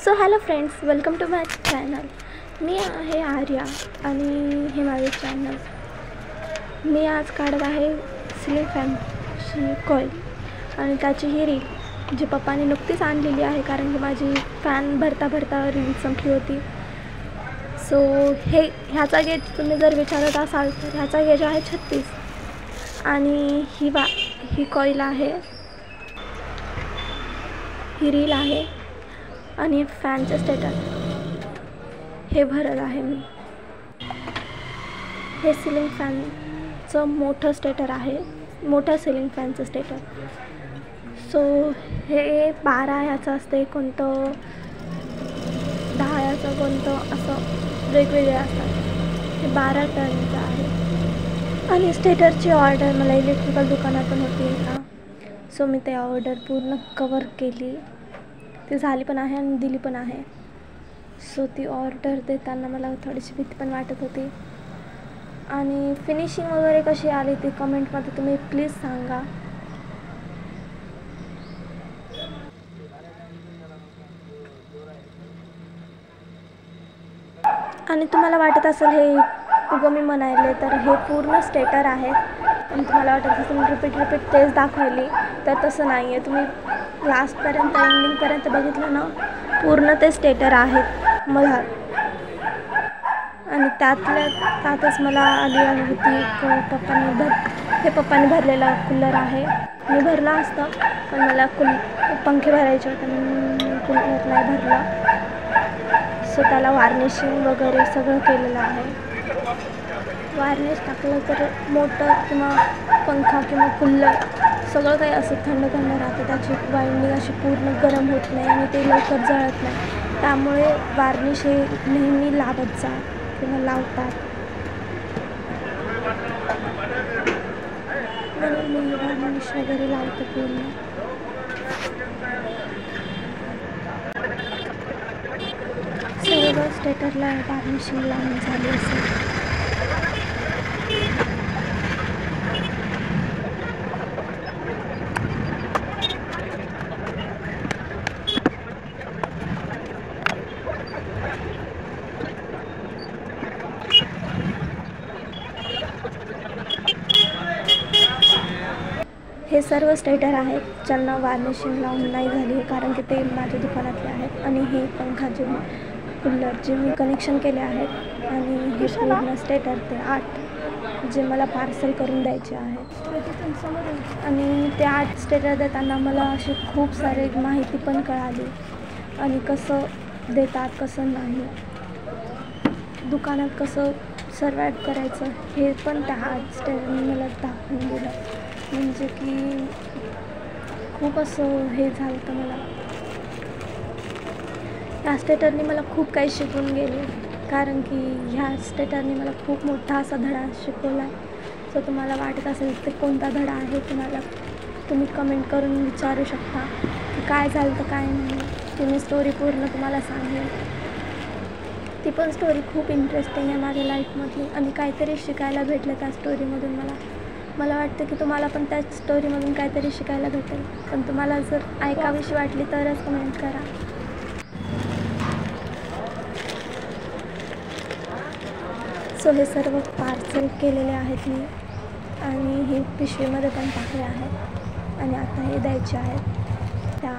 So hello friends, welcome to my channel. मी आहे आर्या आणि हे माझे चॅनल. मी आज काढत आहे सिलिंग फॅनची कॉईल आणि त्याची ही रील जी पप्पाने नुकतीच आणलेली आहे, कारण की माझी फॅन भरता भरता रील संपली होती. सो ह्याचा गेज तुम्ही जर विचारत असाल तर ह्याचा गेज आहे 36 आणि ही कॉईल आहे, ही रील आहे आणि फॅनचे स्टेटर हे भरत आहे मी. हे सिलिंग फॅनचं मोठं स्टेटर आहे, मोठ्या सिलिंग फॅनचं स्टेटर. सो हे 12 ह्याचं असते, कोणतं 10 ह्याचं, कोणतं असं वेगवेगळे असतात. हे 12 टनचं आहे आणि स्टेटरची ऑर्डर मला इलेक्ट्रिकल दुकानातून होती एका. सो मी ते ऑर्डर पूर्ण कवर केली, ती झाली पण आहे आणि दिली पण आहे. सो ती ऑर्डर देताना मला थोडीशी भीती पण वाटत होती. आणि फिनिशिंग वगैरे कशी आली ती कमेंटमध्ये तुम्ही प्लीज सांगा. आणि तुम्हाला वाटत असेल हे उगं मी म्हणाले, तर हे पूर्ण स्टेटर आहेत आणि तुम्हाला वाटत असेल मी रिपीट तेच दाखवली, तर तसं नाही आहे. तुम्ही लास्टपर्यंत एंडिंगपर्यंत बघितलं ना, पूर्ण ते स्टेटर आहेत मला. आणि त्यातच मला आली होती एक पप्पाने भरलेला कूलर आहे. मी भरला असतं पण मला पंखे भरायचे होते म्हणून कूलर नाही भरला. सो त्याला वार्निशिंग वगैरे सगळं केलेलं आहे. वार्निश टाकलं तर मोटर किंवा पंखा किंवा कूलर सगळं काही असं थंड राहतं. त्याची वाइंडिंग अशी पूर्ण गरम होत नाही आणि ते लवकर जळत नाही. त्यामुळे वार्निश हे नेहमी लावत जा किंवा लावतात. म्हणून मी वार्निश वगैरे लावते पूर्ण. सर्व स्टेटरला वार्निशिंग लावून झाली असेल. हे सर्व स्टेटर आहेत ज्यांना वार्निशिंग लावून नाही झाली आहे, कारण की ते माझ्या दुकानातले आहेत. आणि हे पंखाचे कूलरचे मी कनेक्शन केले आहेत. आणि हे पूर्ण स्टेटर ते 8 जे मला पार्सल करून द्यायचे आहेत. आणि ते 8 स्टेटर देताना मला अशी खूप सारी माहिती पण कळाली आणि कसं देतात कसं नाही, दुकानात कसं सर्वाइव्ह करायचं हे पण त्या 8 स्टेटरने मला दाखवून दिलं. म्हणजे की खूप असं हे झालं होतं मला. ह्या स्टेटरने मला खूप काही शिकून गेले, कारण की ह्या स्टेटरने मला खूप मोठा असा धडा शिकवला आहे. सो तुम्हाला वाटत असेल ते कोणता धडा आहे, तुम्ही कमेंट करून विचारू शकता की काय झालं तर काय नाही. ती मी स्टोरी पूर्ण तुम्हाला सांगेन. ती पण स्टोरी खूप इंटरेस्टिंग आहे माझ्या लाईफमधली आणि काहीतरी शिकायला भेटलं त्या स्टोरीमधून मला वाटतं की तुम्हाला पण त्या स्टोरीमधून काहीतरी शिकायला भेटेल. पण तुम्हाला जर ऐकावीशी वाटली तरच कमेंट करा. सो हे सर्व पार्सल केलेले आहेत मी आणि हे पिशवीमध्ये पण टाकले आहेत आणि आता हे द्यायचे आहेत त्या